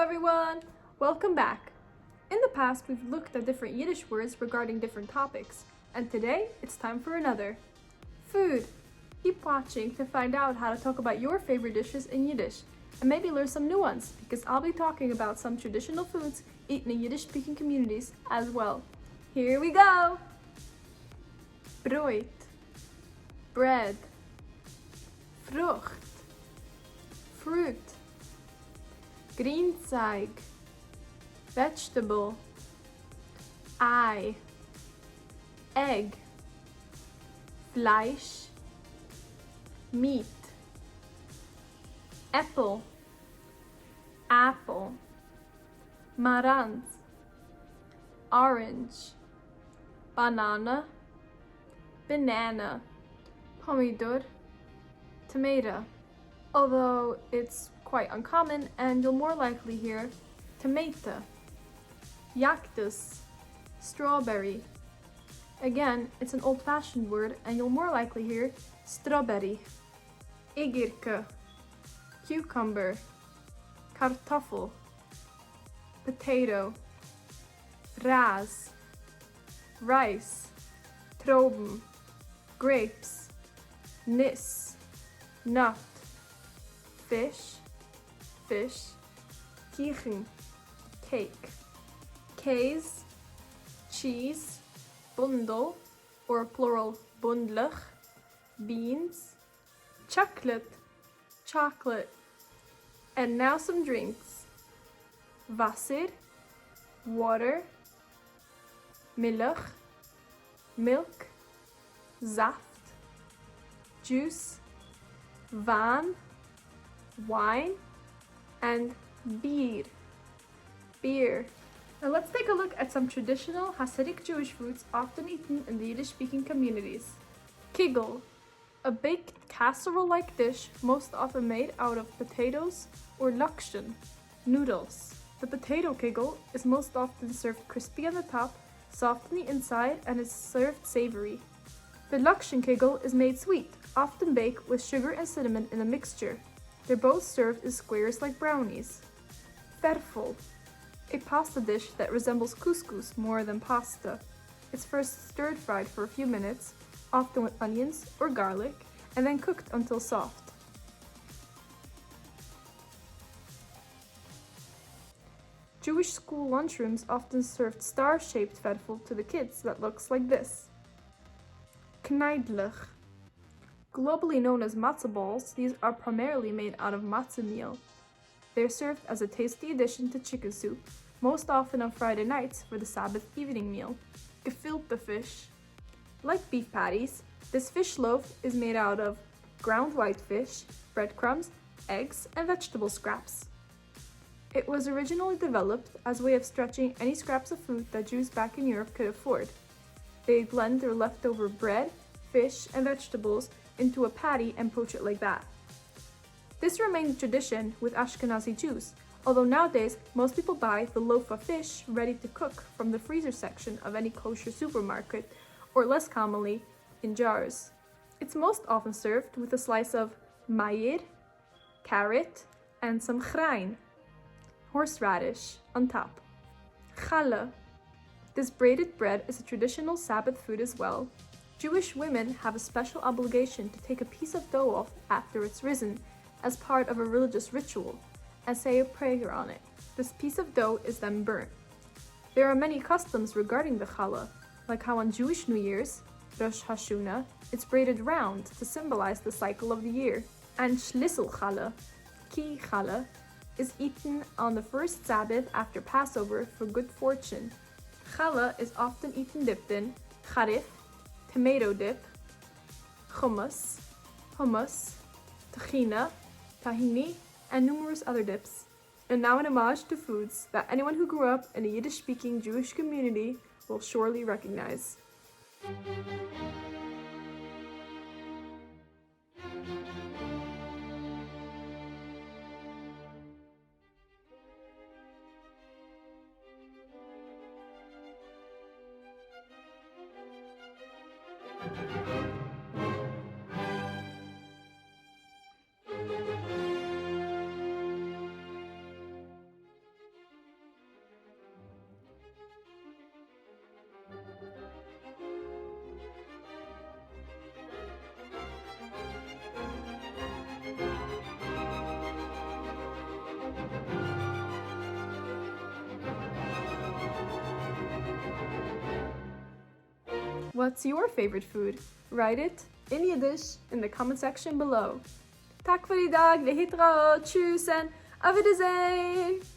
everyone! Welcome back. In the past, we've looked at different Yiddish words regarding different topics, and today it's time for another. Food. Keep watching to find out how to talk about your favorite dishes in Yiddish, and maybe learn some new ones, because I'll be talking about some traditional foods eaten in Yiddish-speaking communities as well. Here we go! Brood, bread, Frucht, fruit, Grünzeug, vegetable, Ei, egg, Fleisch, meat, apple, apple, marant, orange, banana, banana, pomidor, tomato. Although it's quite uncommon and you'll more likely hear tomato. Cactus, strawberry. Again, it's an old-fashioned word and you'll more likely hear strawberry. Igirke, cucumber, kartoffel, potato, ras, rice, trauben, grapes, nis, nut, fish, kichen, cake, käse, cheese, bundel, or plural bundlich, beans, chocolate, and now some drinks. Wasser, water, milch, milk, Saft, juice, Wein, wine, and beer. Now let's take a look at some traditional Hasidic Jewish foods often eaten in the Yiddish-speaking communities. Kugel, a baked casserole-like dish most often made out of potatoes or lakshen, noodles. The potato kugel is most often served crispy on the top, soft on the inside, and is served savory. The lakshen kugel is made sweet, often baked with sugar and cinnamon in a mixture. They're both served in squares like brownies. Farfel, a pasta dish that resembles couscous more than pasta. It's first stir-fried for a few minutes, often with onions or garlic, and then cooked until soft. Jewish school lunchrooms often served star-shaped farfel to the kids that looks like this. Kneidlich. Globally known as matza balls, these are primarily made out of matza meal. They're served as a tasty addition to chicken soup, most often on Friday nights for the Sabbath evening meal. Gefilte fish. Like beef patties, this fish loaf is made out of ground white fish, breadcrumbs, eggs, and vegetable scraps. It was originally developed as a way of stretching any scraps of food that Jews back in Europe could afford. They blend their leftover bread, fish, and vegetables into a patty and poach it like that. This remained a tradition with Ashkenazi Jews, although nowadays most people buy the loaf of fish ready to cook from the freezer section of any kosher supermarket, or less commonly, in jars. It's most often served with a slice of mayir, carrot, and some chrein, horseradish, on top. Challah. This braided bread is a traditional Sabbath food as well. Jewish women have a special obligation to take a piece of dough off after it's risen as part of a religious ritual and say a prayer on it. This piece of dough is then burnt. There are many customs regarding the challah, like how on Jewish New Year's, Rosh Hashanah, it's braided round to symbolize the cycle of the year. And Schlissel challah, key challah, is eaten on the first Sabbath after Passover for good fortune. Challah is often eaten dipped in charif, tomato dip, hummus, tahina, tahini, and numerous other dips. And now an homage to foods that anyone who grew up in a Yiddish-speaking Jewish community will surely recognize. What's your favorite food? Write it in Yiddish in the comment section below. Tak voor die dag, lehitraot, tschüss en auf Wiedersehen!